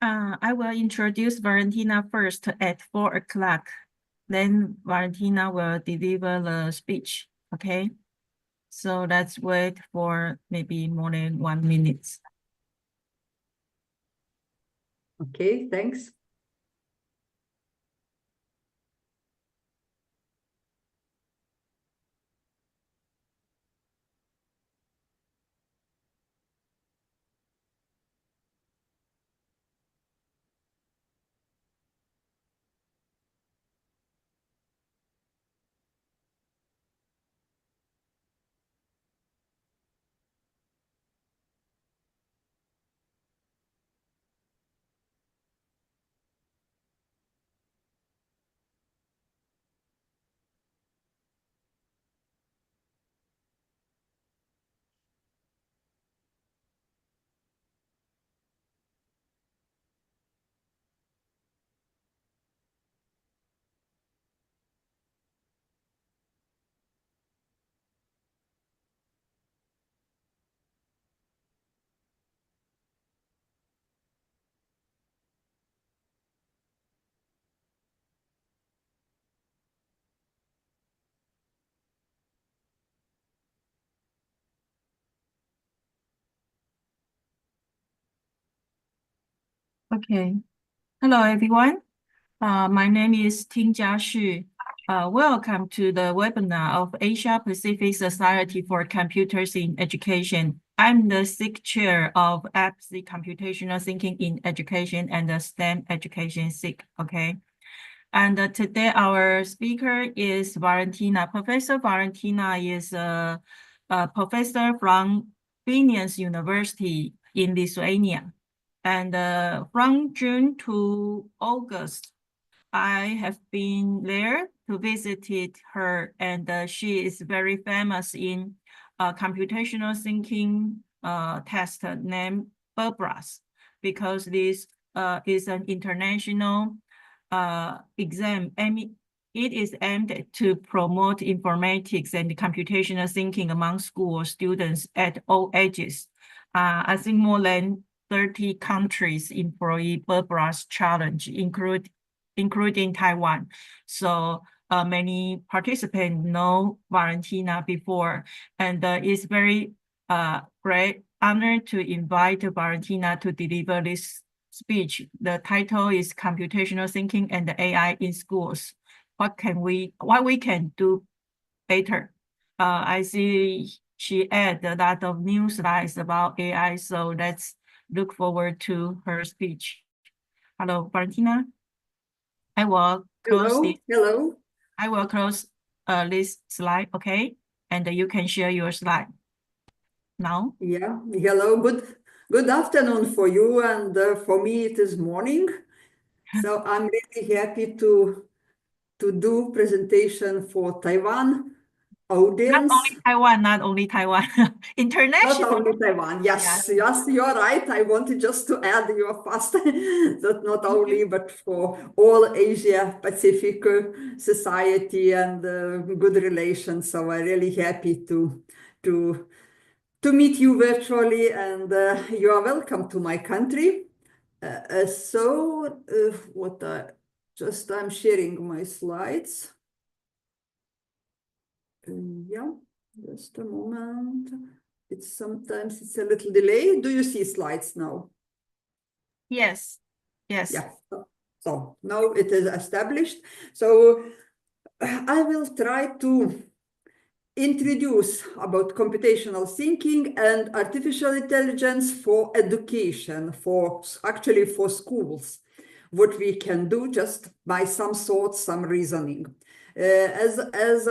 I will introduce Valentina first at 4 o'clock. Then Valentina will deliver the speech, okay? So let's wait for maybe more than 1 minute. Okay, thanks. Okay. Hello, everyone. My name is Tingjia Xu. Welcome to the webinar of Asia Pacific Society for Computers in Education. I'm the SIG chair of APSCE Computational Thinking in Education and the STEM Education SIG, okay? And today our speaker is Valentina. Professor Valentina is a professor from Vilnius University in Lithuania. And from June to August, I have been there to visit her, and she is very famous in computational thinking test named BERBRAS, because this is an international exam. It is aimed to promote informatics and computational thinking among school students at all ages. I think more than 30 countries employ BERBRAS challenge, including Taiwan. So many participants know Valentina before, and it's very great honor to invite Valentina to deliver this speech. The title is Computational Thinking and AI in Schools. What we can do better? I see she added a lot of new slides about AI, so let's look forward to her speech. Hello, Valentina. I will close Hello. I will close this slide, okay? And you can share your slide now. Yeah, hello. Good afternoon for you, and for me it is morning. So I'm really happy to do presentation for Taiwan audience. Not only Taiwan, international. Not only Taiwan. Yes, Yeah. yes, you are right. I wanted just to add, you are fast, that not only, but for all Asia Pacific society and good relations. So I'm really happy to meet you virtually, and you are welcome to my country. I'm sharing my slides. Yeah, just a moment. Sometimes it's a little delay. Do you see slides now? Yes. Yeah. So now it is established. So I will try to introduce about computational thinking and artificial intelligence for education, actually for schools, what we can do just by some thoughts, some reasoning. As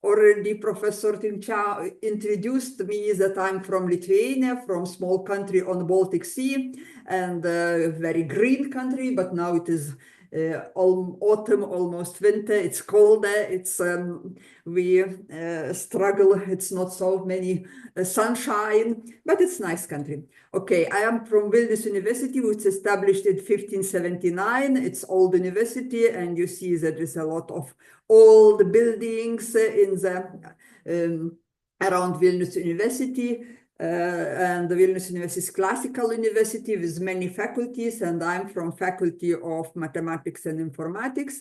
already Professor Timcha introduced me, that I'm from Lithuania, from small country on the Baltic Sea, and a very green country, but now it is autumn, almost winter. It's colder. It's we struggle. It's not so many sunshine, but it's nice country. Okay, I am from Vilnius University, which was established in 1579. It's old university, and you see that there's a lot of old buildings in the around Vilnius University. And the Vilnius University is classical university with many faculties, and I'm from Faculty of Mathematics and Informatics.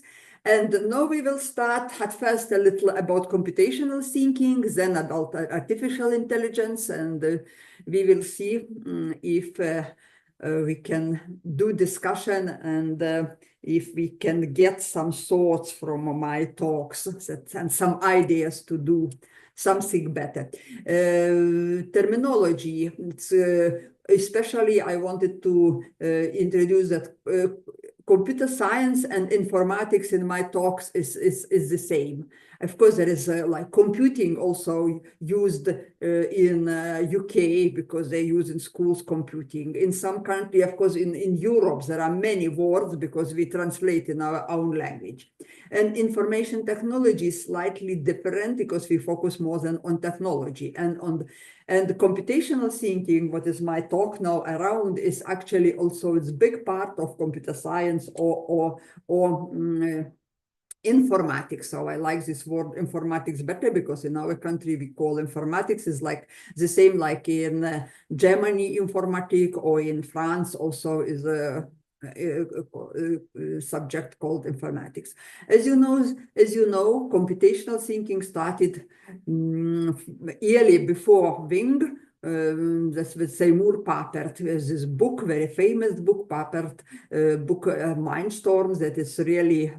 And now we will start at first a little about computational thinking, then about artificial intelligence, and we will see if we can do discussion and if we can get some thoughts from my talks and some ideas to do something better. Terminology, it's, especially I wanted to introduce that computer science and informatics in my talks is the same. Of course, there is like computing also used in UK because they use in schools computing. In some country, of course, in Europe, there are many words because we translate in our own language. And information technology is slightly different because we focus more than on technology and the computational thinking, what is my talk now around, is actually also it's big part of computer science or informatics. So I like this word informatics better because in our country we call informatics is like the same like in Germany informatic, or in France also is a subject called informatics. As you know, computational thinking started yearly before Wing. That's with Seymour Papert. There's this book, very famous book, Papert book, Mindstorms, that is really,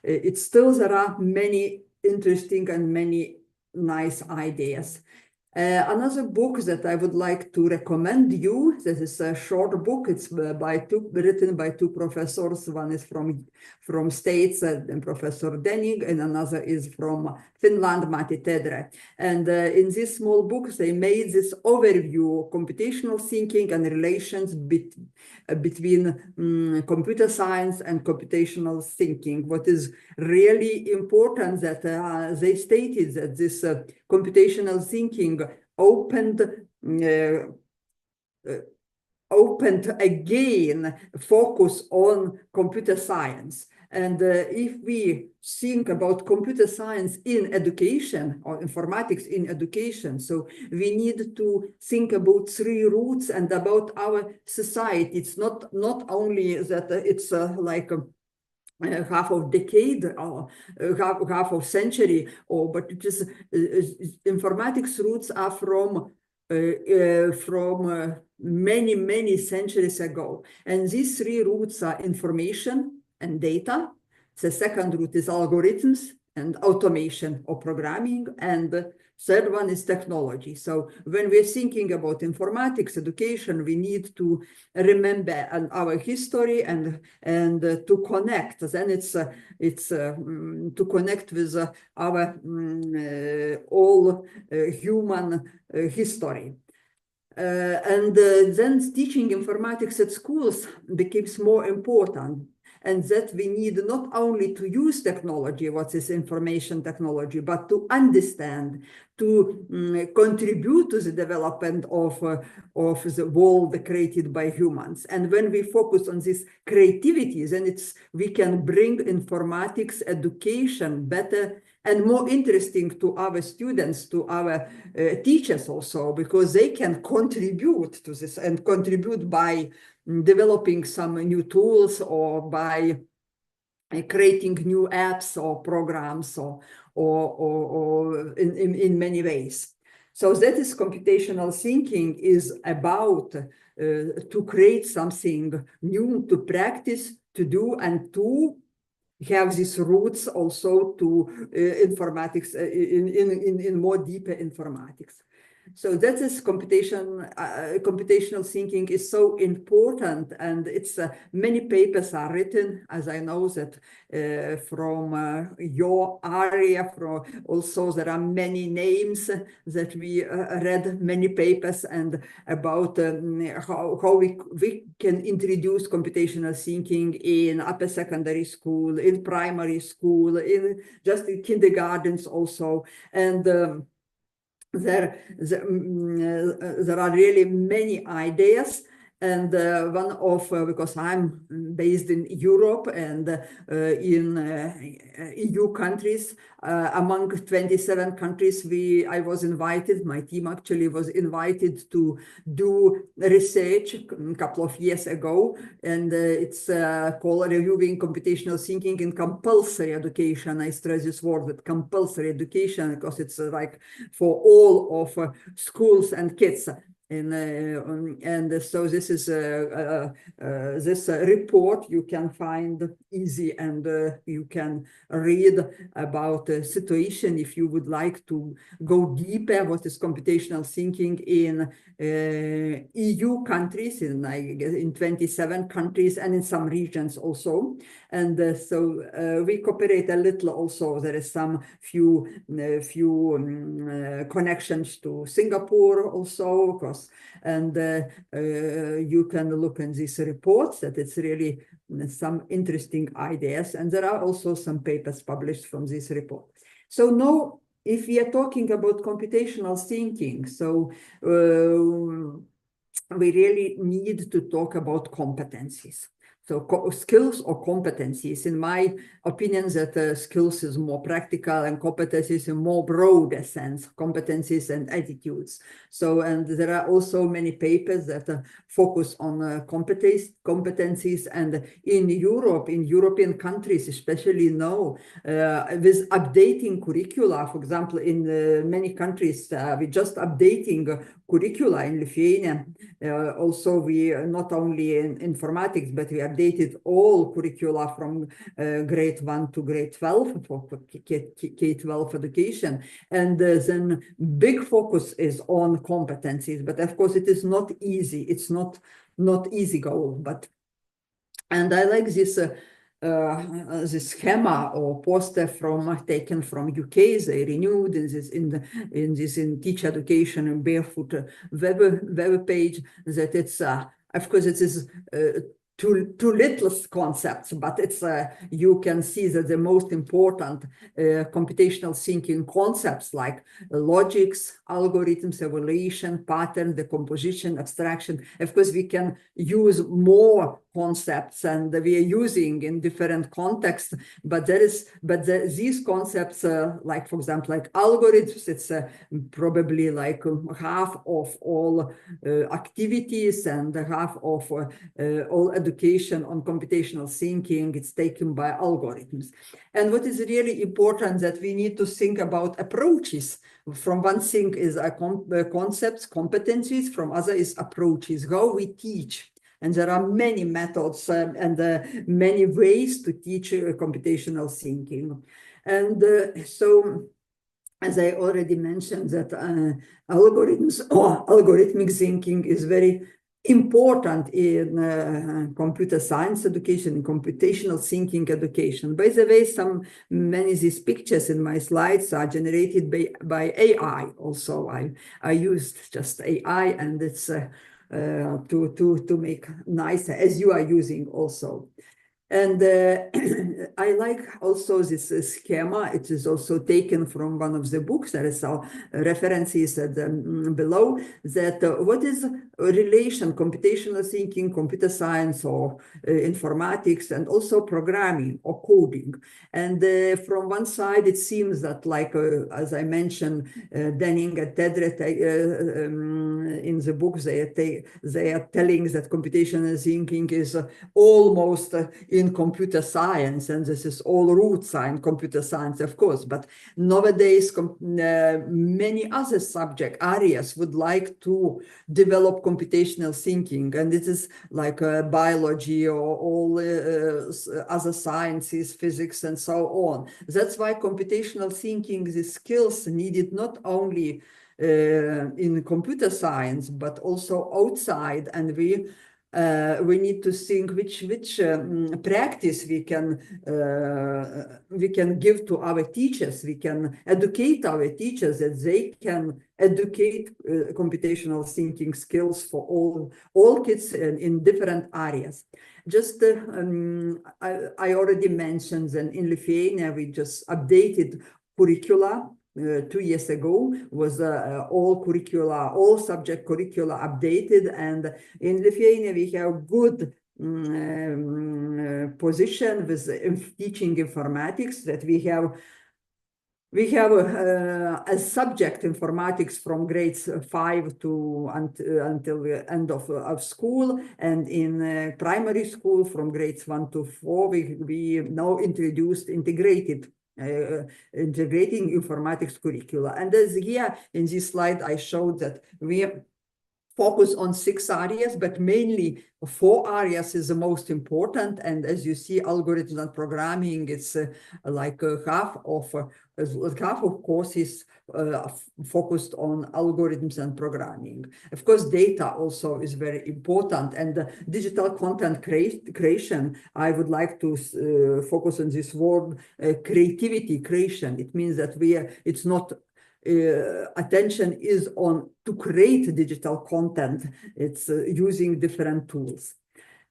it still there are many interesting and many nice ideas. Another book that I would like to recommend you, this is a short book. It's written by two professors. One is from States, and Professor Denning, and another is from Finland, Matti Tedre. And in this small book, they made this overview of computational thinking and relations between computer science and computational thinking. What is really important that they stated that this computational thinking opened again focus on computer science. And if we think about computer science in education or informatics in education, so we need to think about three roots and about our society. It's not only that it's like half of decade or half of century, but it is informatics roots are from many centuries ago. And these three roots are information and data. The second root is algorithms and automation or programming. And the third one is technology. So when we're thinking about informatics education, we need to remember our history and to connect. Then it's to connect with our all human history. Then teaching informatics at schools becomes more important. And that we need not only to use technology, what is information technology, but to understand, to contribute to the development of the world created by humans. And when we focus on this creativity, then we can bring informatics education better and more interesting to our students, to our teachers also, because they can contribute to this and contribute by developing some new tools or by creating new apps or programs or in many ways. So that is computational thinking is about to create something new, to practice, to do, and to have these roots also to informatics in more deeper informatics. So that is computational thinking is so important, and it's many papers are written, as I know that from your area. From also there are many names that we read many papers and about how we can introduce computational thinking in upper secondary school, in primary school, in just in kindergartens also, and there are really many ideas. And one of, because I'm based in Europe and in EU countries, among 27 countries, I was invited, my team actually was invited to do research a couple of years ago. And it's called Reviewing Computational Thinking in Compulsory Education. I stress this word, that compulsory education, because it's like for all of schools and kids. And so this is this report you can find easy, and you can read about the situation if you would like to go deeper what is computational thinking in EU countries, in 27 countries, and in some regions also. And so we cooperate a little also. There is some few connections to Singapore also, of course. And you can look in these reports that it's really some interesting ideas. And there are also some papers published from this report. So now, if we are talking about computational thinking, so we really need to talk about competencies. So skills or competencies, in my opinion, that skills is more practical and competencies in more broader sense, competencies and attitudes. So, and there are also many papers that focus on competencies, and in Europe, in European countries, especially now, with updating curricula, for example, in many countries, we're just updating curricula in Lithuania. Also, we not only in informatics, but we updated all curricula from grade 1 to grade 12 for K-12 education. And then big focus is on competencies. But of course, it is not easy. It's not easy goal. But, and I like this this schema or poster taken from UK. They renewed in this teacher education and barefoot web page, that it's of course it is too little concepts, but it's you can see that the most important computational thinking concepts like logics, algorithms, evaluation, pattern, decomposition, abstraction. Of course, we can use more concepts, and we are using in different contexts, but these concepts, like for example, like algorithms, it's probably like half of all activities and half of all education on computational thinking. It's taken by algorithms. And what is really important that we need to think about approaches. From one thing is concepts, competencies, from other is approaches, how we teach. And there are many methods and many ways to teach computational thinking. And so, as I already mentioned, that algorithms or algorithmic thinking is very important in computer science education, in computational thinking education. By the way, many of these pictures in my slides are generated by AI. Also, I used just AI, and it's to make nicer, as you are using also. And I like also this schema. It is also taken from one of the books. There is references below that what is relation, computational thinking, computer science, or informatics, and also programming or coding. And from one side, it seems that, like as I mentioned, Denning and Tedret in the book, they are telling that computational thinking is almost in computer science, and this is all roots are in computer science, of course. But nowadays, many other subject areas would like to develop computational thinking, and it is like biology or all other sciences, physics, and so on. That's why computational thinking, the skills needed not only in computer science, but also outside, and we need to think which practice we can give to our teachers. We can educate our teachers that they can educate computational thinking skills for all kids in different areas. Just I already mentioned that in Lithuania we just updated curricula 2 years ago. Was all subject curricula updated, and in Lithuania we have good position with teaching informatics, that we have a subject informatics from grades 5 to until the end of school, and in primary school from grades 1 to 4 we now introduced integrating informatics curricula. And as here in this slide I showed that we focus on 6 areas, but mainly 4 areas is the most important. And as you see, algorithms and programming, it's like half of course is focused on algorithms and programming. Of course, data also is very important, and digital content creation. I would like to focus on this word, creativity creation. It means that it's not attention is on to create digital content. It's using different tools.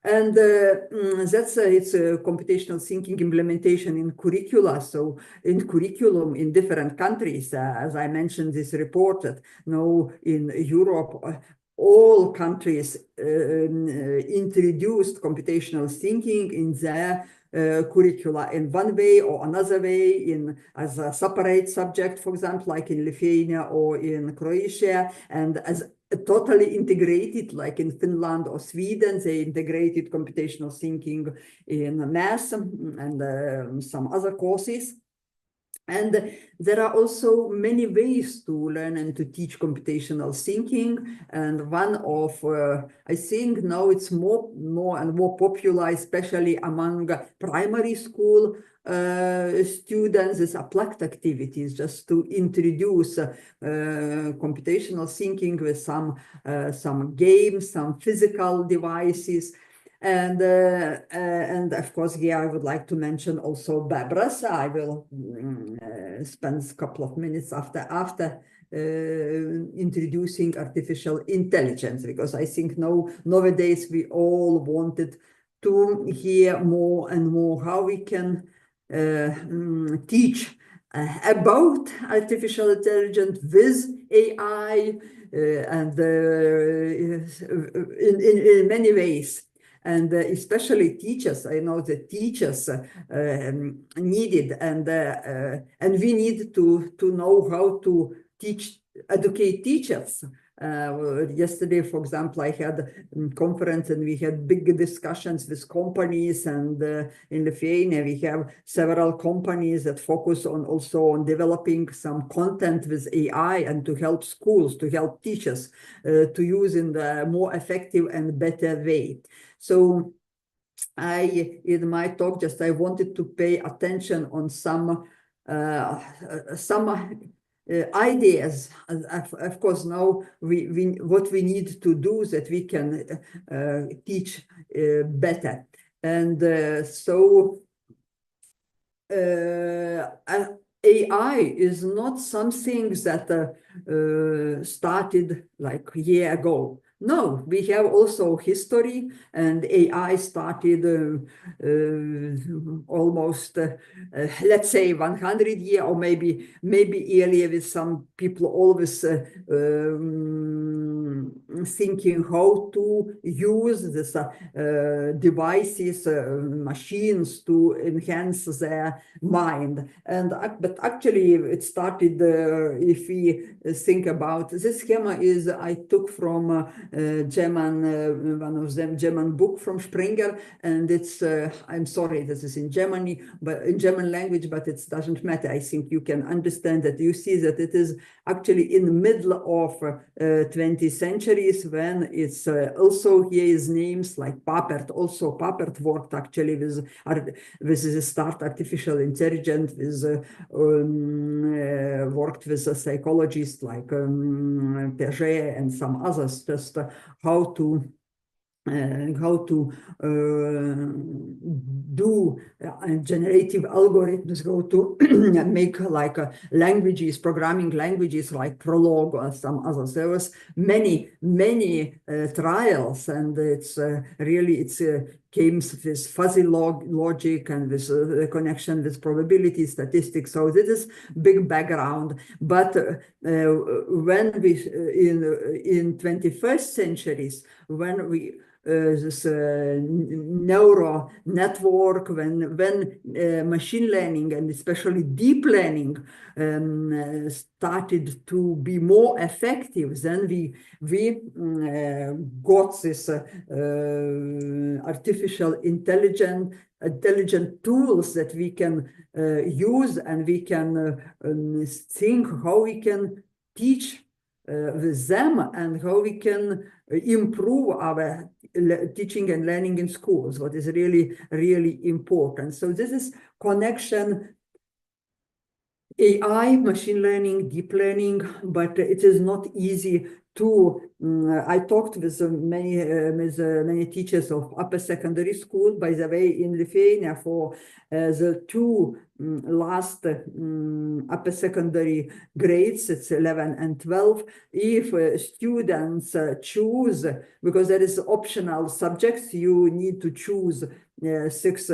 And it's a computational thinking implementation in curricula. So in curriculum in different countries, as I mentioned, this reported now in Europe, all countries introduced computational thinking in their curricula in one way or another way, as a separate subject, for example, like in Lithuania or in Croatia, and as totally integrated, like in Finland or Sweden, they integrated computational thinking in math and some other courses. And there are also many ways to learn and to teach computational thinking. And one of, I think now it's more and more popular, especially among primary school students, is applied activities, just to introduce computational thinking with some games, some physical devices. And of course, here I would like to mention also Babras. I will spend a couple of minutes after introducing artificial intelligence, because I think nowadays we all wanted to hear more and more how we can teach about artificial intelligence with AI and in many ways. And especially teachers, I know that teachers needed, and we need to know how to educate teachers. Yesterday, for example, I had a conference and we had big discussions with companies, and in Lithuania we have several companies that focus also on developing some content with AI and to help schools, to help teachers to use in the more effective and better way. So in my talk, I wanted to pay attention on some ideas. Of course, now what we need to do is that we can teach better. And so AI is not something that started like a year ago. No, we have also history, and AI started almost, let's say, 100 years, or maybe earlier, with some people always thinking how to use this devices, machines to enhance their mind. But actually, it started, if we think about this schema, I took from German, one of them German book from Springer, and it's I'm sorry, this is in Germany, but in German language, but it doesn't matter. I think you can understand that. You see that it is actually in the middle of 20th centuries when it's also here is names like Papert. Also, Papert worked actually with the start artificial intelligence, with worked with a psychologist like Piaget and some others, just how to do generative algorithms, how to make like languages, programming languages like Prolog or some others. There was many trials, and it's really came with fuzzy logic and with the connection with probability statistics. So this is big background. But when we in 21st centuries, when we this neural network, when machine learning and especially deep learning started to be more effective, then we got this artificial intelligent tools that we can use, and we can think how we can teach with them, and how we can improve our teaching and learning in schools, what is really important. So this is connection AI, machine learning, deep learning, but it is not easy to. I talked with many teachers of upper secondary school, by the way, in Lithuania for the two last upper secondary grades, it's 11 and 12. If students choose, because there is optional subjects, you need to choose 6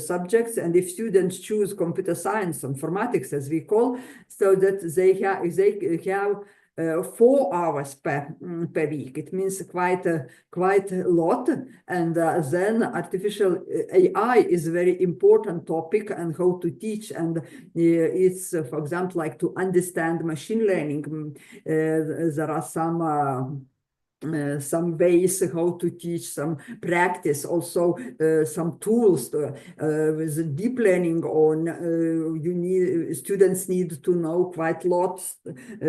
subjects, and if students choose computer science, informatics as we call, so that they have 4 hours per week. It means quite a lot. And then artificial AI is a very important topic, and how to teach. And it's, for example, like to understand machine learning. There are some ways how to teach, some practice, also some tools with deep learning on. Students need to know quite a lot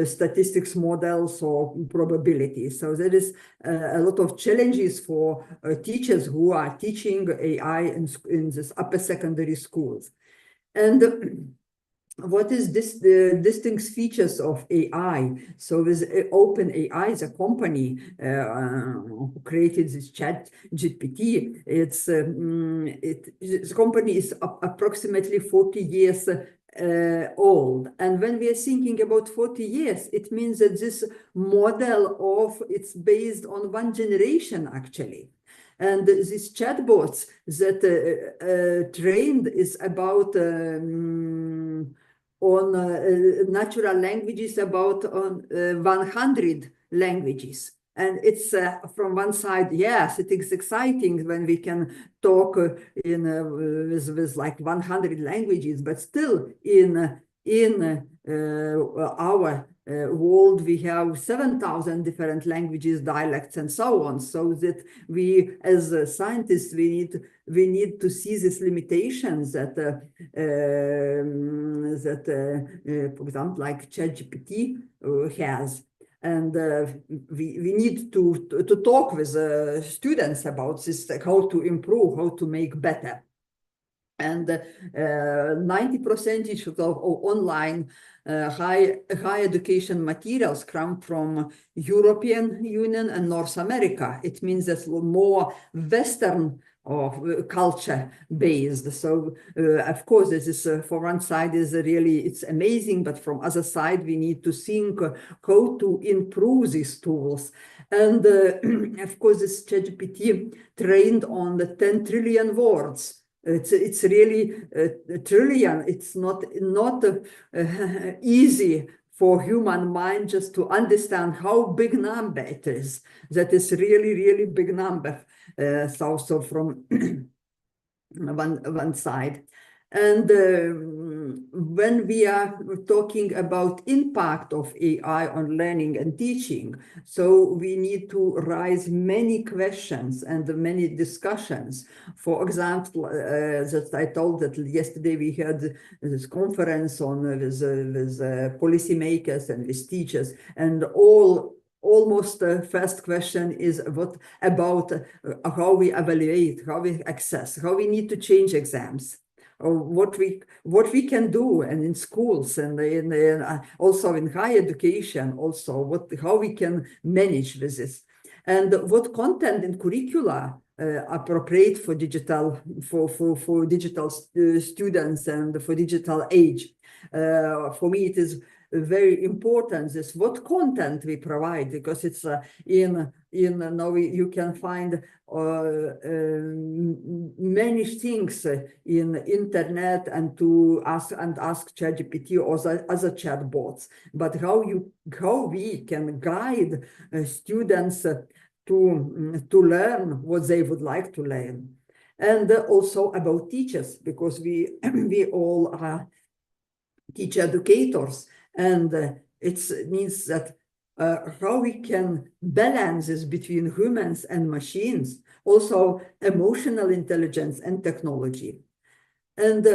statistics models or probabilities. So there is a lot of challenges for teachers who are teaching AI in this upper secondary schools. And what is the distinct features of AI? So with OpenAI, the company who created this chat GPT, the company is approximately 40 years old. And when we are thinking about 40 years, it means that this model it's based on one generation actually. And these chatbots that trained is about on natural languages, about 100 languages. And it's from one side, yes, it is exciting when we can talk with like 100 languages, but still in our world, we have 7,000 different languages, dialects, and so on. So that we, as scientists, we need to see these limitations that, for example, like ChatGPT has. And we need to talk with students about this, like how to improve, how to make better. And 90% of online high education materials come from European Union and North America. It means that's more Western culture based. So of course, this is for one side is really, it's amazing, but from other side we need to think how to improve these tools. And of course, this ChatGPT trained on the 10 trillion words. It's really a trillion. It's not easy for human mind just to understand how big number it is. That is really big number. So from one side. And when we are talking about impact of AI on learning and teaching, so we need to raise many questions and many discussions. For example, that I told that yesterday we had this conference on with policymakers and with teachers, and almost the first question is what about how we evaluate, how we assess, how we need to change exams, or what we can do, and in schools and also in higher education, also how we can manage with this, and what content in curricula appropriate for digital students and for digital age. For me, it is very important is what content we provide, because it's in now you can find many things in internet and to ask ChatGPT or other chatbots, but how we can guide students to learn what they would like to learn, and also about teachers, because we all are teacher educators, and it means that how we can balance this between humans and machines, also emotional intelligence and technology, and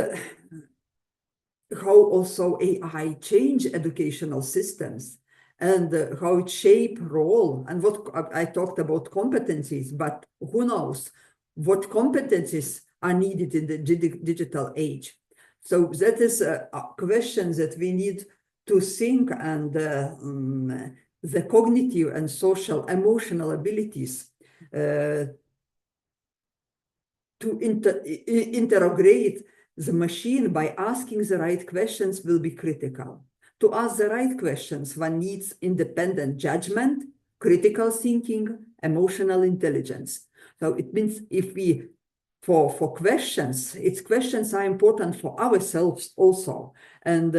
how also AI change educational systems, and how it shape role, and what I talked about competencies, but who knows what competencies are needed in the digital age. So that is a question that we need to think, and the cognitive and social emotional abilities to interrogate the machine by asking the right questions will be critical. To ask the right questions, one needs independent judgment, critical thinking, emotional intelligence. So it means if we for questions, questions are important for ourselves also, and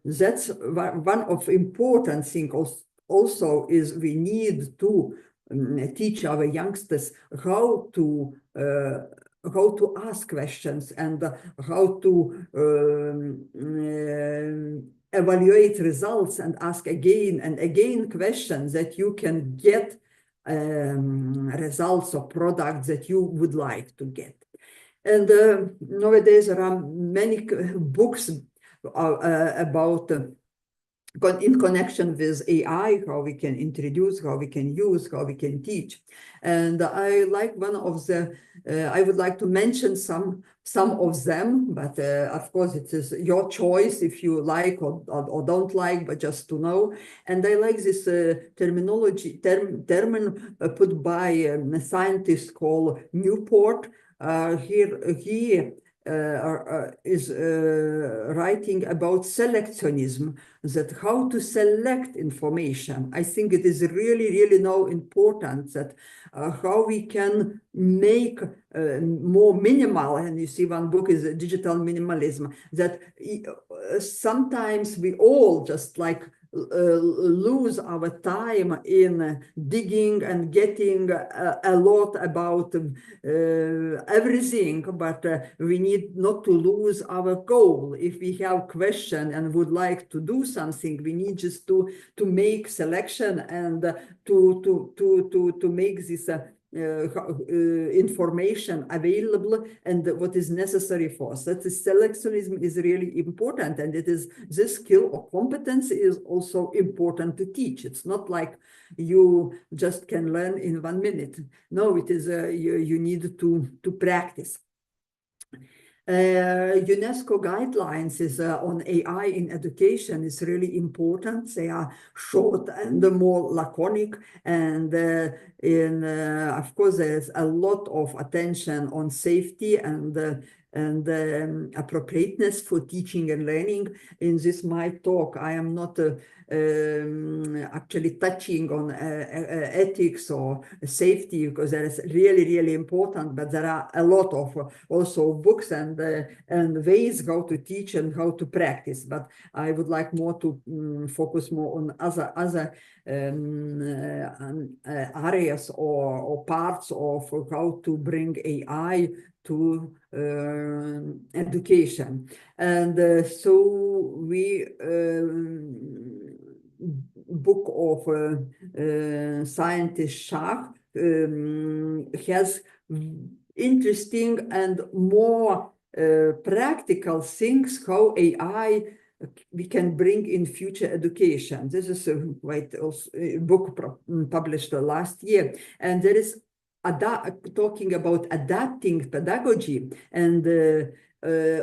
that's one of important things also is we need to teach our youngsters how to ask questions, and how to evaluate results and ask again and again questions that you can get results or products that you would like to get. And nowadays there are many books about in connection with AI, how we can introduce, how we can use, how we can teach. And I like one of the, I would like to mention some of them, but of course it is your choice if you like or don't like, but just to know. And I like this term put by a scientist called Newport. He is writing about selectionism, that how to select information. I think it is really now important that how we can make more minimal, and you see one book is digital minimalism, that sometimes we all just like lose our time in digging and getting a lot about everything, but we need not to lose our goal. If we have question and would like to do something, we need just to make selection and to make this information available and what is necessary for us. That is, selectionism is really important, and it is this skill or competence is also important to teach. It's not like you just can learn in 1 minute. No, it is you need to practice. UNESCO guidelines is on AI in education is really important. They are short and more laconic, and of course there's a lot of attention on safety and appropriateness for teaching and learning. In this my talk, I am not actually touching on ethics or safety, because that is really important, but there are a lot of also books and ways how to teach and how to practice. But I would like more to focus more on other areas or parts of how to bring AI to education. And so we book of scientist Shah has interesting and more practical things how AI we can bring in future education. This is a book published last year, and there is talking about adapting pedagogy and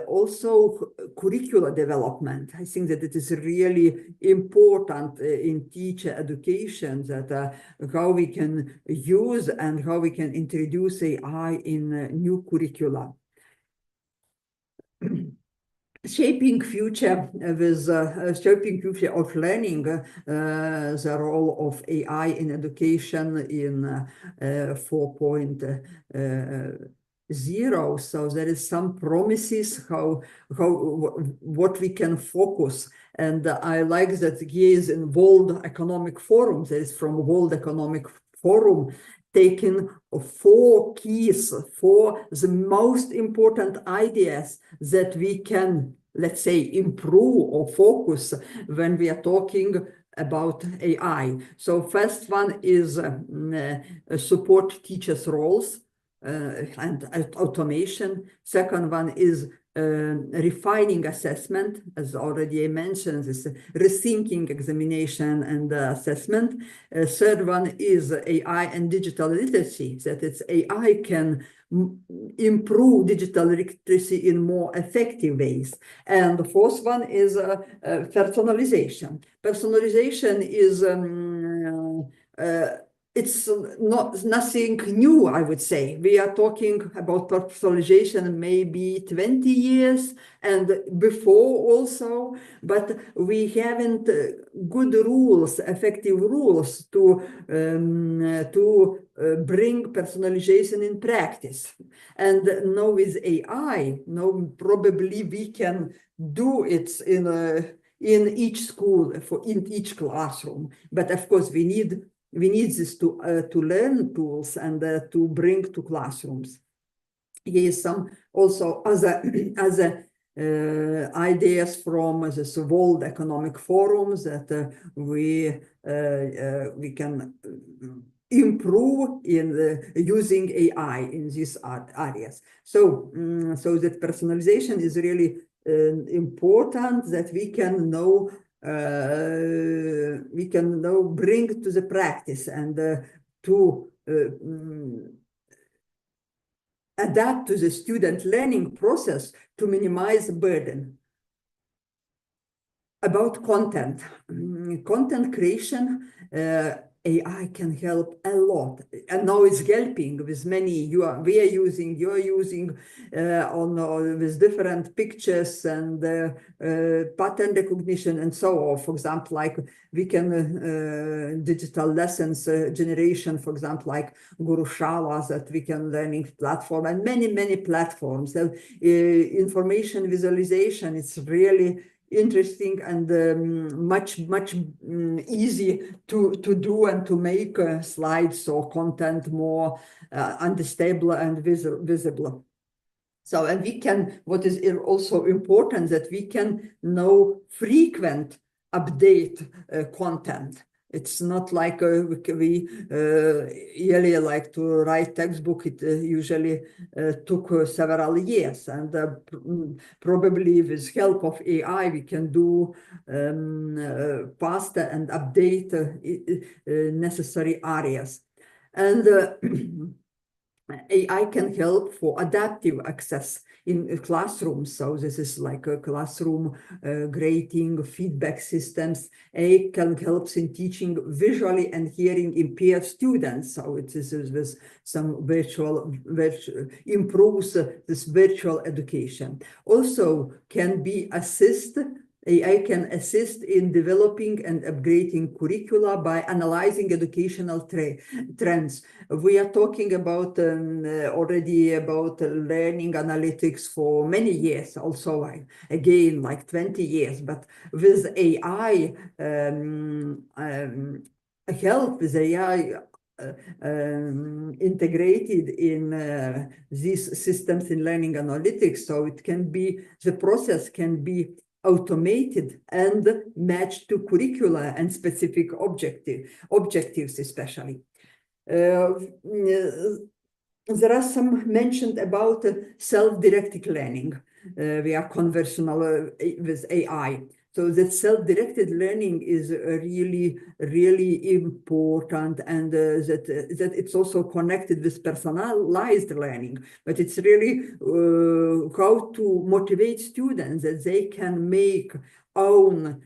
also curricular development. I think that it is really important in teacher education that how we can use and how we can introduce AI in new curricula. Shaping future shaping future of learning, the role of AI in education in 4.0. So there is some promises what we can focus. And I like that he is in World Economic Forum. There is from World Economic Forum taken 4 keys, 4 the most important ideas that we can, let's say, improve or focus when we are talking about AI. So first one is support teachers' roles and automation. Second one is refining assessment, as already I mentioned, this rethinking examination and assessment. Third one is AI and digital literacy, that it's AI can improve digital literacy in more effective ways. And the fourth one is personalization. Personalization is it's nothing new, I would say. We are talking about personalization maybe 20 years and before also, but we haven't good rules, effective rules to bring personalization in practice. And now with AI, now probably we can do it in each school, in each classroom. But of course, we need this to learn tools and to bring to classrooms. Here is some also other ideas from the World Economic Forums that we can improve in using AI in these areas. So that personalization is really important, that we can know bring to the practice and to adapt to the student learning process to minimize burden. About content creation, AI can help a lot, and now it's helping with many. You are using with different pictures and pattern recognition and so on. For example, like we can digital lessons generation, for example, like Guru Shalas, that we can learning platform and many platforms. So information visualization, it's really interesting and much easy to do and to make slides or content more understandable and visible. So, and we can, what is also important, that we can know frequent update content. It's not like we really like to write textbook. It usually took several years, and probably with help of AI we can do faster and update necessary areas. And AI can help for adaptive access in classrooms. So this is like a classroom grading, feedback systems. AI can help in teaching visually and hearing impaired students. So it is with some virtual improves this virtual education. Also can be AI can assist in developing and upgrading curricula by analyzing educational trends. We are talking about already about learning analytics for many years, also again like 20 years, but with AI help, with AI integrated in these systems in learning analytics. So it can be, the process can be automated and matched to curricula and specific objectives especially. There are some mentioned about self-directed learning via conversational with AI. So that self-directed learning is really, really important, and that it's also connected with personalized learning. But it's really how to motivate students that they can make own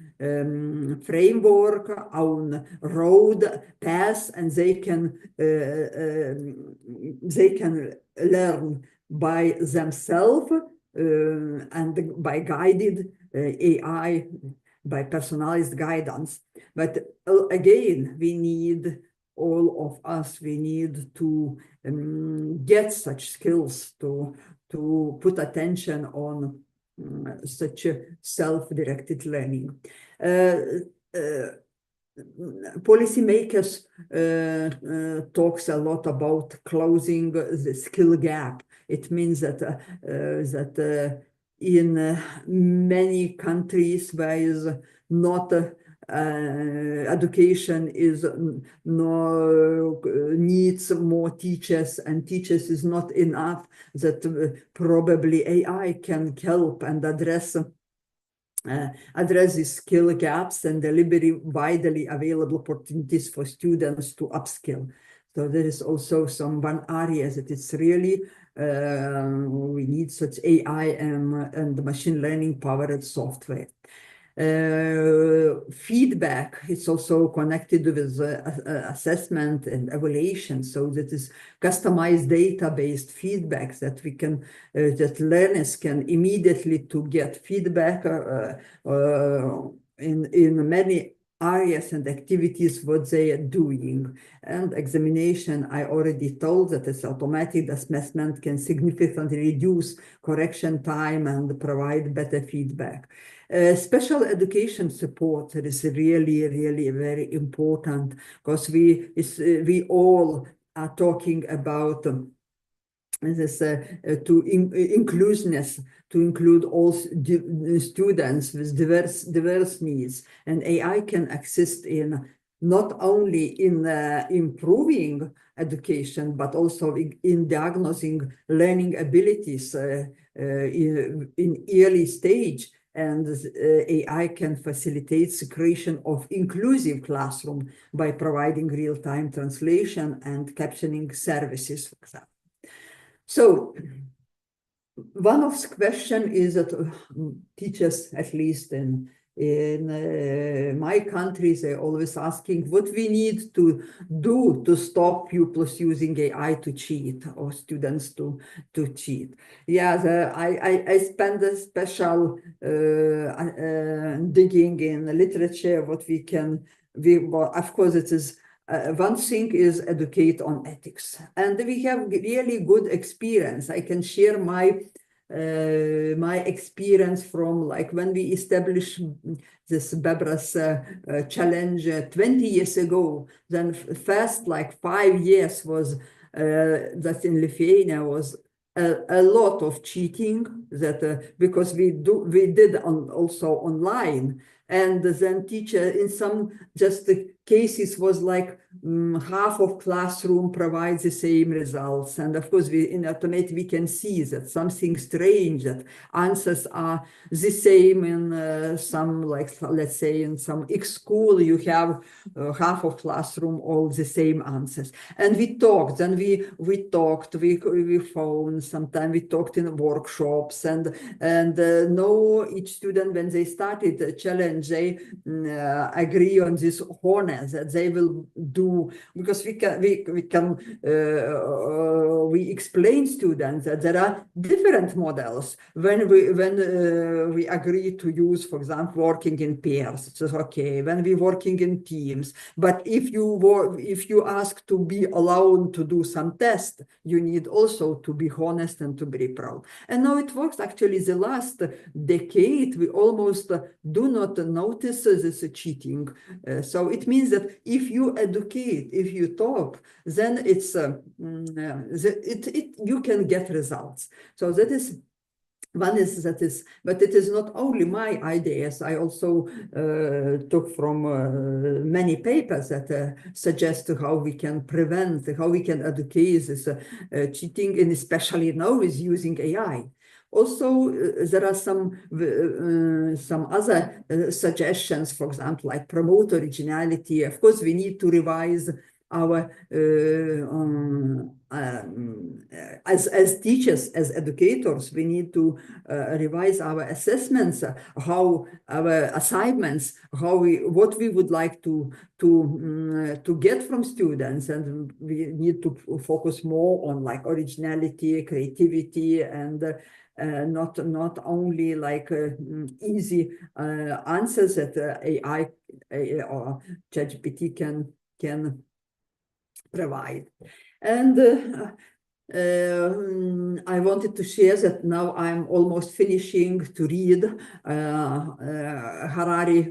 framework, own road path, and they can learn by themselves and by guided AI, by personalized guidance. But again, we need, all of us, we need to get such skills to put attention on such a self-directed learning. Policymakers talks a lot about closing the skill gap. It means that in many countries where is not education is no needs more teachers, and teachers is not enough, that probably AI can help and address these skill gaps and deliver widely available opportunities for students to upskill. So there is also one area that it's really we need such AI and machine learning powered software. Feedback is also connected with assessment and evaluation. So that is customized data-based feedback that we can, that learners can immediately to get feedback in many areas and activities what they are doing. And examination, I already told that this automatic assessment can significantly reduce correction time and provide better feedback. Special education support is really, really very important, because we all are talking about this inclusiveness, to include all students with diverse needs, and AI can assist in not only in improving education, but also in diagnosing learning abilities in early stage. And AI can facilitate the creation of inclusive classroom by providing real-time translation and captioning services, for example. So one of the questions is that teachers, at least in my country, they're always asking what we need to do to stop pupils using AI to cheat, or students to cheat. Yeah, I spend a special digging in the literature what we can, well, of course it is one thing is educate on ethics, and we have really good experience. I can share my experience from, like, when we established this Bebras challenge 20 years ago. Then first, like 5 years was that in Lithuania was a lot of cheating, that because we did also online. And then teacher, in some just the cases was like half of classroom provides the same results. And of course, in automate, we can see that something strange, that answers are the same in some, like, let's say in some X school, you have half of classroom, all the same answers. And we talked, and we phoned, sometimes we talked in workshops, and no, each student, when they started the challenge, they agree on this honest that they will do, because we explain students that there are different models when we agree to use, for example, working in pairs. It's okay when we working in teams. But if you ask to be alone to do some test, you need also to be honest and to be proud. And now it works. Actually, the last decade we almost do not notice this cheating. So it means means that if you educate, if you talk, then it's you can get results. So that is one is that is, but it is not only my ideas. I also took from many papers that suggest how we can prevent, how we can educate this cheating, and especially now with using AI. Also, there are some other suggestions, for example, like promote originality. Of course, we need to revise our as teachers, as educators, we need to revise our assessments, how our assignments, what we would like to get from students, and we need to focus more on like originality, creativity, and not only like easy answers that AI or ChatGPT can provide. And I wanted to share that now I'm almost finishing to read Noah Harari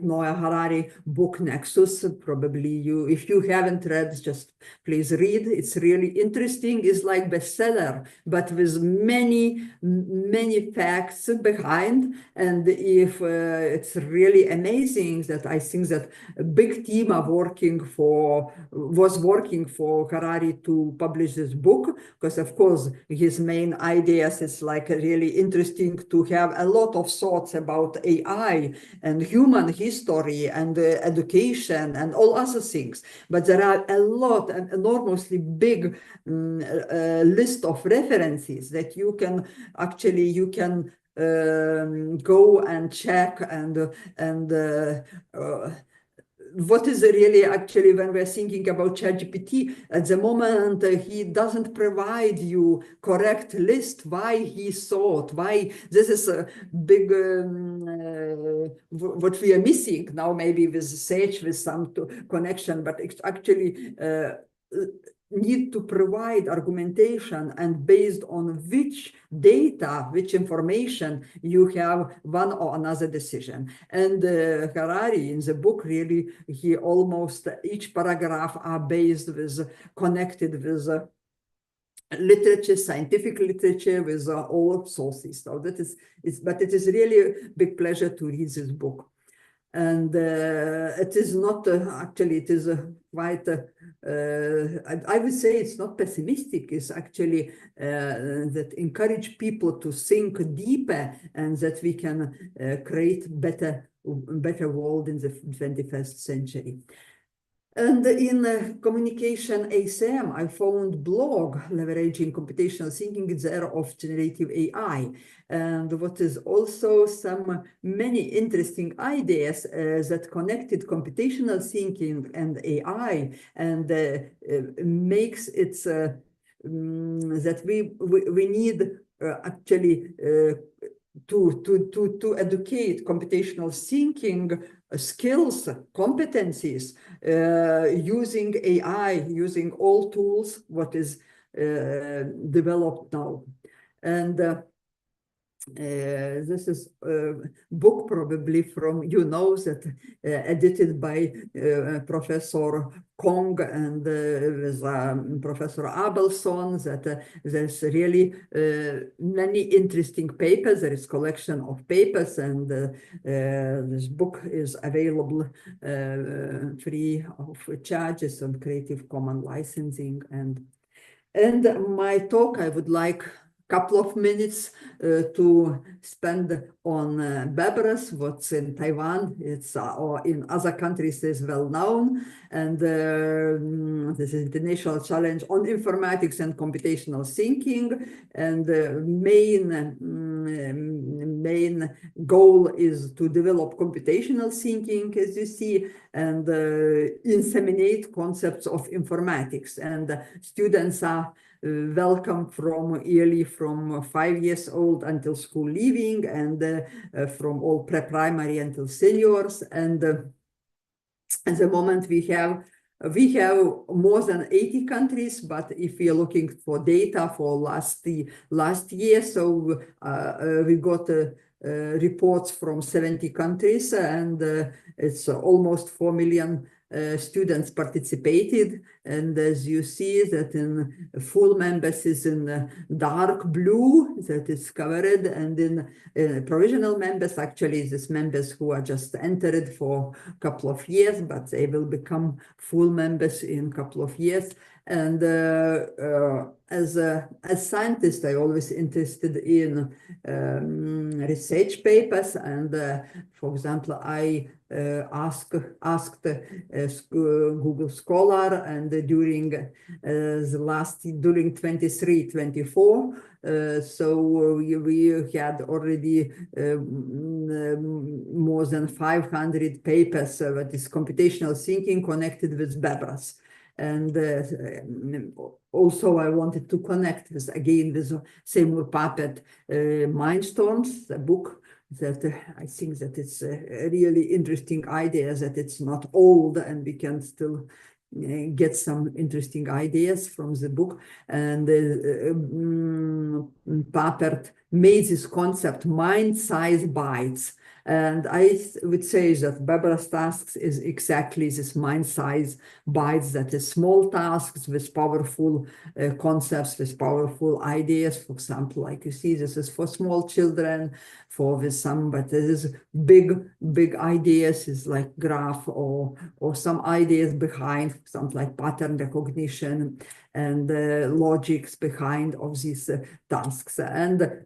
book Nexus. Probably you, if you haven't read, just please read. It's really interesting. It's like bestseller, but with many facts behind. And if it's really amazing that I think that a big team was working for Harari to publish this book, because of course his main ideas is like really interesting to have a lot of thoughts about AI and human history and education and all other things. But there are a lot, an enormously big list of references that you can actually go and check and what is really actually when we're thinking about ChatGPT, at the moment he doesn't provide you correct list why he thought, why this is a big, what we are missing now, maybe with Sage, with some connection, but it's actually need to provide argumentation, and based on which data, which information you have one or another decision. And Harari in the book, really, he almost each paragraph are connected with literature, scientific literature, with all sources. So that is, but it is really a big pleasure to read this book. And it is not actually, it is quite, I would say it's not pessimistic. It's actually that encourage people to think deeper, and that we can create better world in the 21st century. And in communication ASM, I found blog leveraging computational thinking in the era of generative AI. And what is also many interesting ideas that connected computational thinking and AI, and makes it that we need actually to educate computational thinking skills, competencies, using AI, using all tools, what is developed now. And this is a book probably from, that edited by Professor Kong and with Professor Abelson, that there's really many interesting papers. There is collection of papers, and this book is available free of charges on Creative Commons licensing. And my talk, I would like couple of minutes to spend on Berbers, what's in Taiwan, it's or in other countries is well known, and this is International Challenge on Informatics and Computational Thinking, and main goal is to develop computational thinking, as you see, and inseminate concepts of informatics, and students are welcome from 5 years old until school leaving, and from all pre-primary until seniors. And at the moment we have more than 80 countries, but if we are looking for data for last year, so we got reports from 70 countries, and it's almost 4 million students participated. And as you see that in full members is in dark blue that is covered, and in provisional members, actually these members who are just entered for a couple of years, but they will become full members in a couple of years. And as scientist, I always interested in research papers. And for example, I asked Google Scholar, and during during 23-24, so we had already more than 500 papers that is computational thinking connected with Bebras. And also I wanted to connect with, again, with Seymour Papert, Mindstorms, the book that I think that it's a really interesting idea, that it's not old and we can still get some interesting ideas from the book. And Papert made this concept mind-sized bytes. And I would say that Bebras tasks is exactly this mind-sized bytes, that is small tasks with powerful concepts, with powerful ideas. For example, like you see, this is for small children, with some, but this is big ideas, is like graph or some ideas behind, something like pattern recognition and logics behind of these tasks. And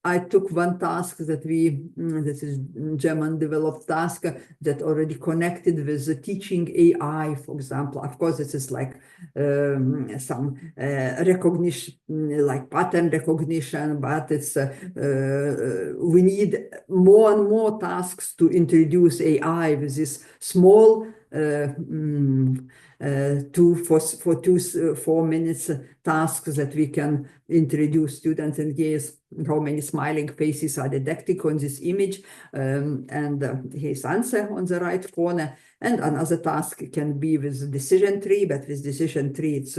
I took one task that this is German developed task that already connected with the teaching AI, for example. Of course, this is like some recognition, like pattern recognition, but it's we need more and more tasks to introduce AI with this small 4 minutes tasks that we can introduce students, and guess how many smiling faces are detected on this image, and his answer on the right corner. And another task can be with decision tree, but with decision tree it's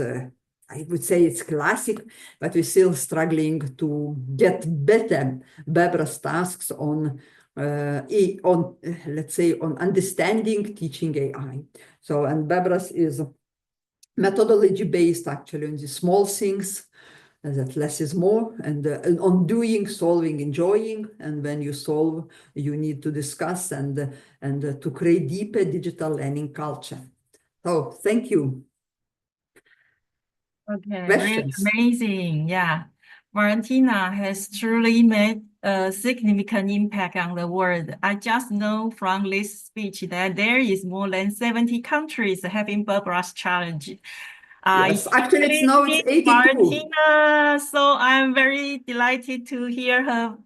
I would say it's classic, but we're still struggling to get better Bebras tasks on let's say on understanding teaching AI. So, and Bebras is methodology based actually on the small things, that less is more, and on doing, solving, enjoying. And when you solve, you need to discuss and to create deeper digital learning culture. So thank you. Okay, really Questions? amazing. Yeah. Valentina has truly made a significant impact on the world. I just know from this speech that there is more than 70 countries having Bebras challenge. Yes, actually it's 82. Valentina, so I'm very delighted to hear her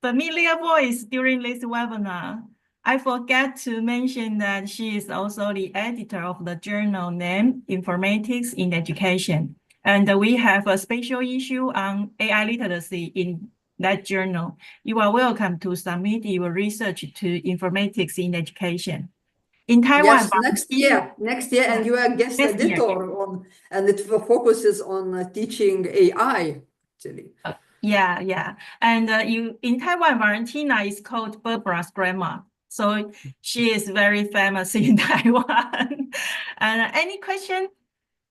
familiar voice during this webinar. I forgot to mention that she is also the editor of the journal named Informatics in Education. And we have a special issue on AI literacy in that journal. You are welcome to submit your research to Informatics in Education. In Taiwan, yes, next year, and you are guest editor on, and it focuses on teaching AI, actually. Yeah. And in Taiwan, Valentina is called Bebras grandma. So she is very famous in Taiwan. And any question?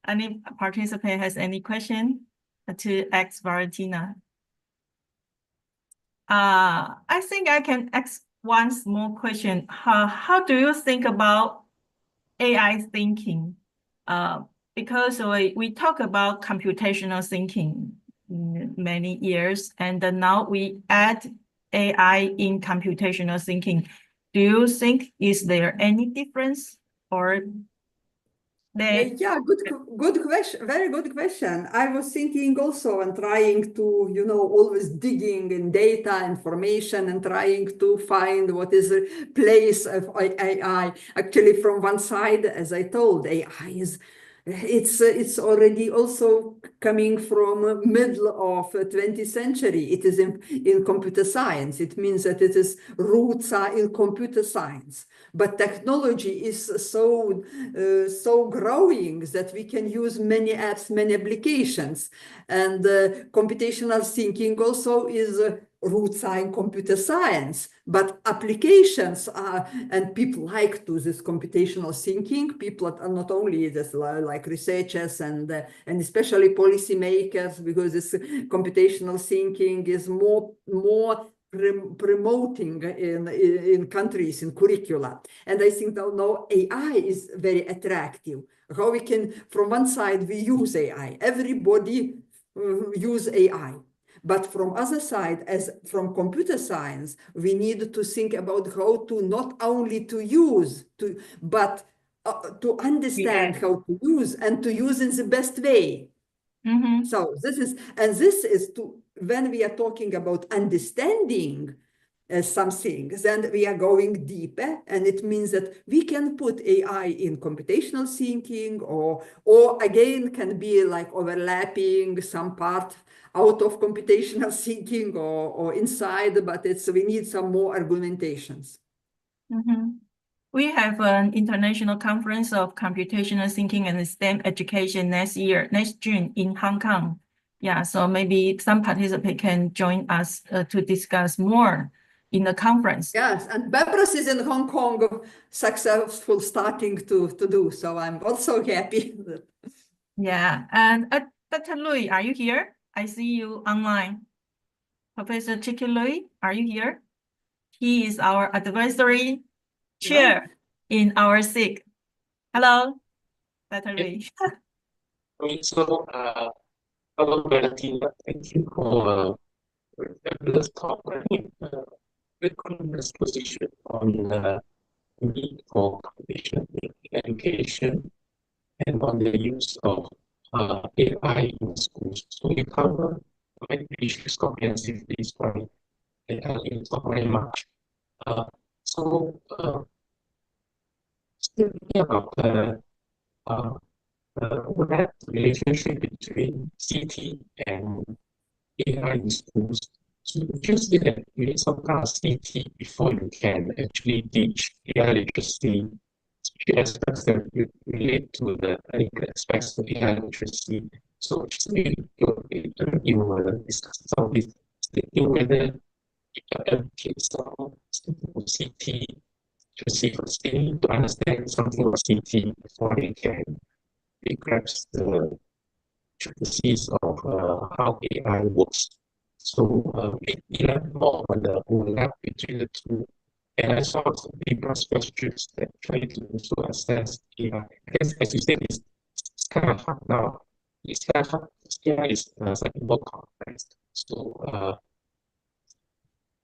Any participant has any question to ask Valentina? I think I can ask one small question. How do you think about AI thinking? Because we talk about computational thinking many years, and now we add AI in computational thinking. Do you think is there any difference or Yeah, good question. Very good question. I was thinking also and trying to, always digging in data information and trying to find what is the place of AI. Actually, from one side, as I told, AI is it's already also coming from middle of 20th century. It is in computer science. It means that it is roots are in computer science. But technology is so growing that we can use many apps, many applications. And computational thinking also is roots are in computer science, but applications are, and people like to this computational thinking. People are not only this like researchers and especially policymakers, because this computational thinking is more promoting in countries in curricula. And I think now AI is very attractive. How we can, from one side, we use AI. Everybody use AI. But from other side, as from computer science, we need to think about how to not only to use, but to understand how to use and to use in the best way. Mm-hmm. So this is to, when we are talking about understanding something, then we are going deeper, and it means that we can put AI in computational thinking, or again can be like overlapping some part out of computational thinking or inside, but we need some more argumentations. Mm-hmm. We have an international conference of computational thinking and STEM education next June in Hong Kong. Yeah, so maybe some participants can join us to discuss more in the conference. Yes, and Bebras is in Hong Kong, successful starting to do, so I'm also happy. Yeah, and Dr. Lui, are you here? I see you online. Professor Chicken Lui, are you here? He is our advisory chair in our SIG. Hello, Dr. Lui. So, hello, Valentina. Thank you for this talk. I think we're going this position on the need for computational education and on the use of AI in schools. So you cover many issues comprehensively, sorry, I didn't talk very much. So, still thinking about that relationship between CT and AI in schools. So just that you need some kind of CT before you can actually teach AI literacy, especially aspects that relate to the technical aspects of AI literacy. So just you discuss some of this, thinking whether you can allocate some CT literacy for students to understand something of CT before they can grasp the intricacies of how AI works. So we learn more on the overlap between the two. And I saw some people's questions that try to also assess AI. I guess, as you said, it's kind of hard now. It's kind of hard. AI is slightly more complex. So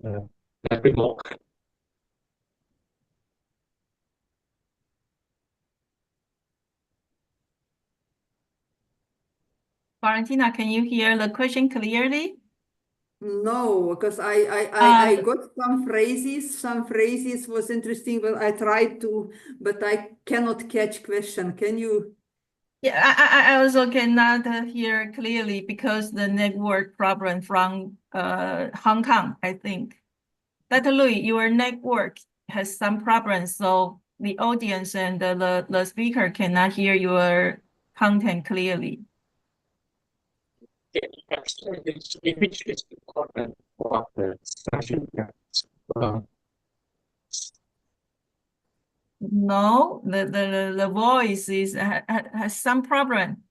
a bit more. Valentina, can you hear the question clearly? No, because I got some phrases. Some phrases was interesting, but I tried to, but I cannot catch question. Can you? Yeah, I also cannot hear clearly because the network problem from Hong Kong, I think. Dr. Lui, your network has some problems, so the audience and the speaker cannot hear your content clearly. Which is important for the session. No, the voice has some problem.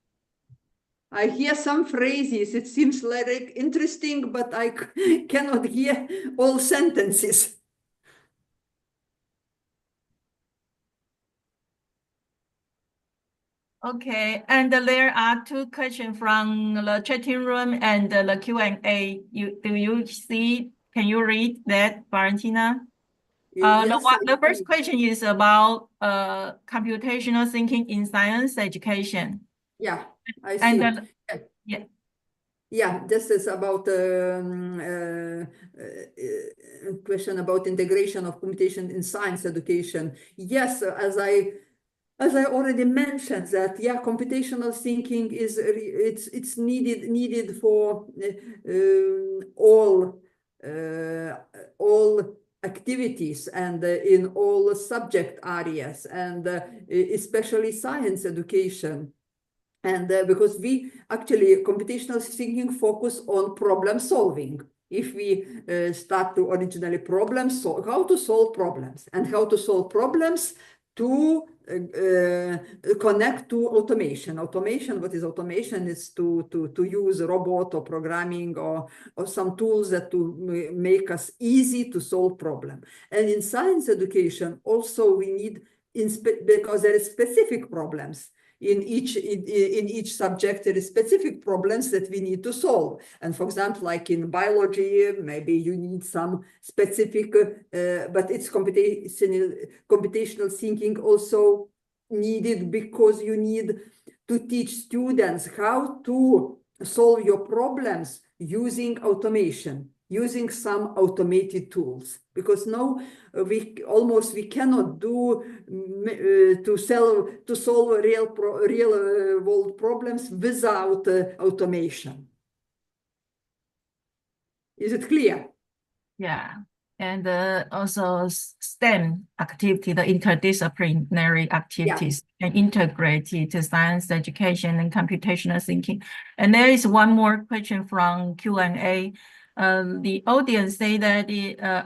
I hear some phrases. It seems like interesting, but I cannot hear all sentences. Okay, and there are two questions from the chatting room and the Q&A. Do you see? Can you read that, Valentina? Yes, The first question is about computational thinking in science education. Yeah, I see. And yeah. Yeah, this is about question about integration of computation in science education. Yes, as I already mentioned that, yeah, computational thinking is it's needed for all activities and in all subject areas, and especially science education. And because we actually computational thinking focus on problem solving. if we start to originally problems, so how to solve problems and how to solve problems to connect to automation. Automation, what is automation? Is to use robot or programming or some tools that to make us easy to solve problem. And in science education, also we need, because there is specific problems. In each subject, there is specific problems that we need to solve. And for example, like in biology, maybe you need some specific, but it's computational thinking also needed, because you need to teach students how to solve your problems using automation, using some automated tools, because now we cannot do to solve real world problems without automation. Is it clear? Yeah. And also STEM activity, the interdisciplinary activities, and integrated to science education and computational thinking. And there is one more question from Q&A. The audience say that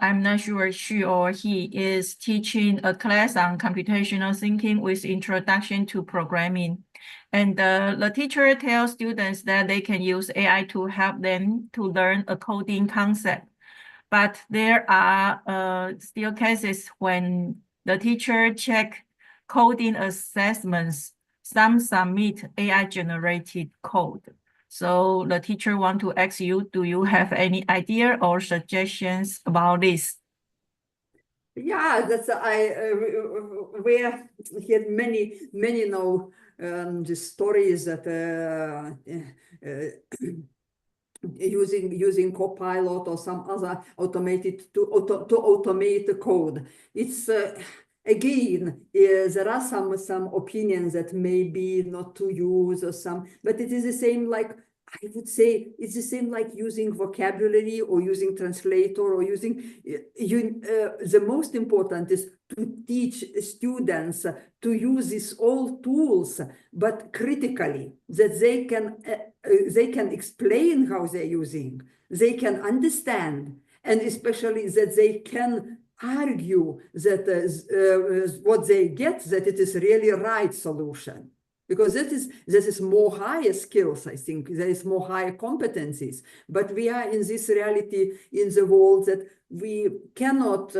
I'm not sure she or he is teaching a class on computational thinking with introduction to programming. And the teacher tells students that they can use AI to help them to learn a coding concept. But there are still cases when the teacher check coding assessments, some submit AI-generated code. So the teacher want to ask you, do you have any idea or suggestions about this? Yeah, that's we had many now the stories that using Copilot or some other automated to automate the code. It's again, there are some opinions that maybe not to use or some, but it is the same, like I would say it's the same like using vocabulary or using translator or using the most important is to teach students to use these old tools, but critically, that they can explain how they're using, they can understand, and especially that they can argue that what they get, that it is really right solution. Because this is more higher skills, I think. There is more higher competencies. But we are in this reality in the world that we cannot,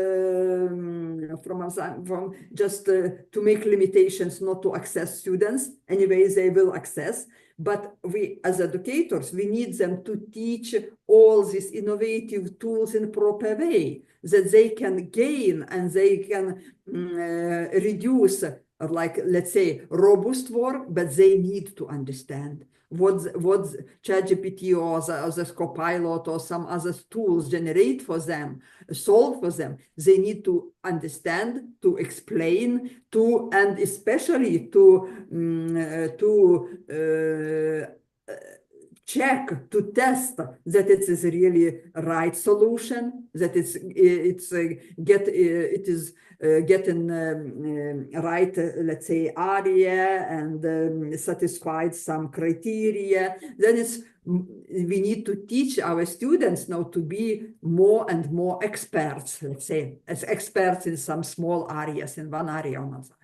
from just to make limitations not to access students. Anyway, they will access. But we, as educators, we need them to teach all these innovative tools in proper way, that they can gain and they can reduce, like, let's say, robust work, but they need to understand what ChatGPT or the Copilot or some other tools generate for them, solve for them. They need to understand, to explain, and especially to check, to test that it is really right solution, that it is getting right, let's say, area and satisfied some criteria. Then we need to teach our students now to be more and more experts, let's say, as experts in some small areas, in one area or another.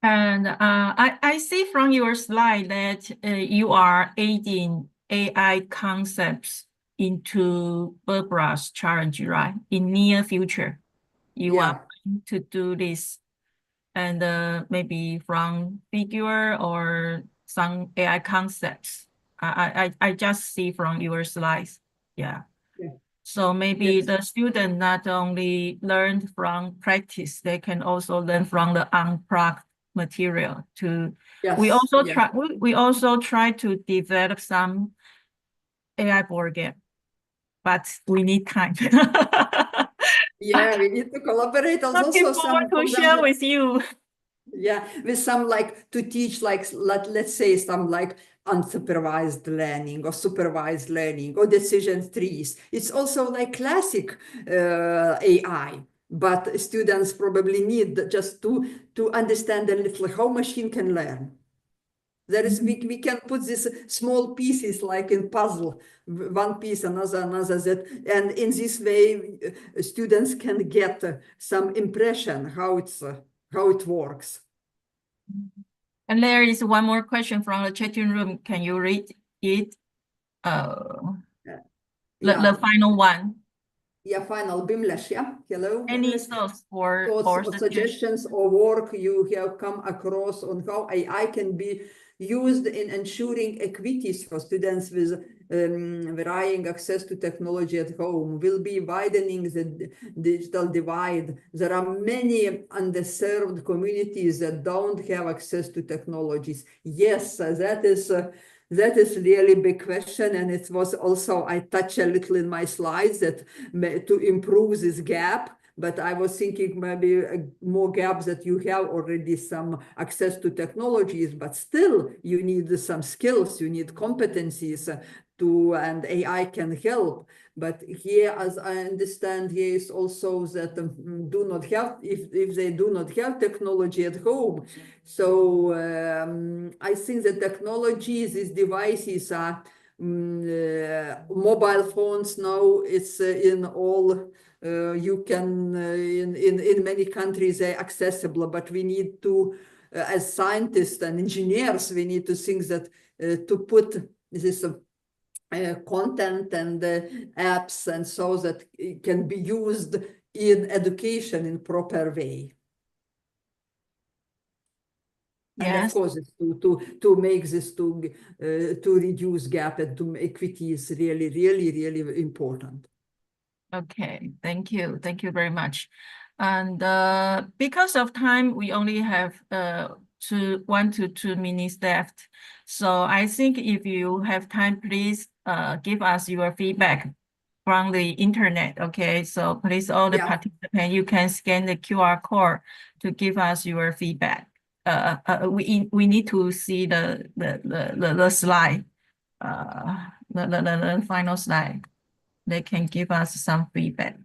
And I see from your slide that you are adding AI concepts into Barbara's challenge, right? In near future, you are going to do this, and maybe from figure or some AI concepts. I just see from your slides, yeah. So maybe the student not only learned from practice, they can also learn from the unplugged material to we also try to develop some AI board game, but we need time. Yeah, we need to collaborate. Looking forward to share with you. Yeah, with some, like, to teach, like, let's say some like unsupervised learning or supervised learning or decision trees. It's also like classic AI. But students probably need just to understand a little how machine can learn. There is we can put these small pieces like in puzzle, one piece, another that, and in this way, students can get some impression how it works. And there is one more question from the chatting room. Can you read it? The final one. Yeah, final. Bimlesh, yeah. Hello. Any Bimlesh. thoughts or Suggestions or work you have come across on how AI can be used in ensuring equities for students with varying access to technology at home, will be widening the digital divide. There are many underserved communities that don't have access to technologies. Yes, that is really a big question, and it was also, I touched a little in my slides that to improve this gap. But I was thinking maybe more gaps that you have already some access to technologies, but still you need some skills, you need competencies and AI can help. But here, as I understand, here is also that do not have, if they do not have technology at home. So I think that technologies, these devices are mobile phones now, it's in all, you can, in many countries, they're accessible, but we need to, as scientists and engineers, we need to think that to put this content and apps and so that it can be used in education in proper way. And Yes. of course, to make this to reduce gap and to equity is really, really, really important. Okay, thank you. Thank you very much. And because of time, we only have 1 to 2 minutes left. So I think if you have time, please give us your feedback from the internet. Okay, so please, all the participants, you can scan the QR code to give us your feedback. We need to see the slide, the final slide. They can give us some feedback.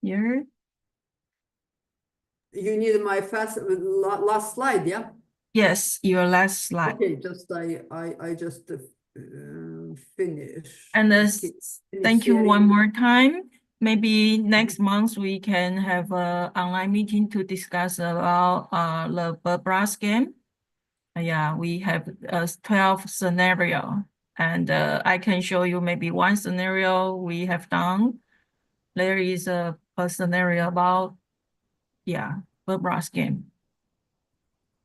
Here. You need my last slide, yeah? Yes, your last slide. Okay, just I just finish. And okay. Thank you one more time. Maybe next month we can have an online meeting to discuss about the Bebras game. Yeah, we have 12 scenario, and I can show you maybe one scenario we have done. There is a scenario about Bebras game.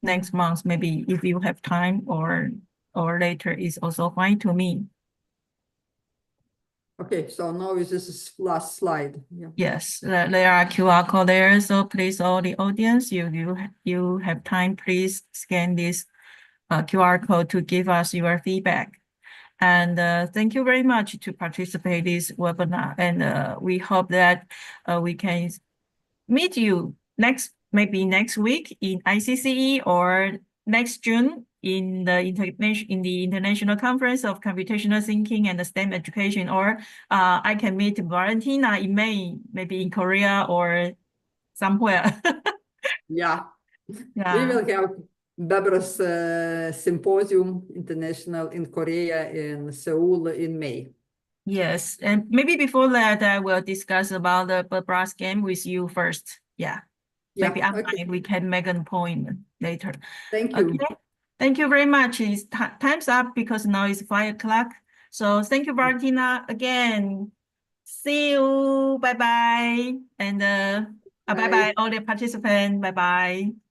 Next month, maybe if you have time or later is also fine to me. Okay, so now this is last slide. Yeah. Yes, there are QR code there. So please, all the audience, you have time, please scan this QR code to give us your feedback. And thank you very much to participate this webinar. And we hope that we can meet you maybe next week in ICCE or next June in the International Conference of Computational Thinking and STEM Education, or I can meet Valentina in May, maybe in Korea or somewhere. Yeah. We will have Bebras Symposium International in Korea in Seoul in May. Yes, and maybe before that, I will discuss about the Bebras game with you first. Yeah. Maybe okay. We can make an appointment later. Thank you. Okay. Thank you very much. It's time's up because now it's 5 o'clock. So thank you, Valentina, again. See you. Bye-bye. And bye-bye, all the participants. Bye-bye.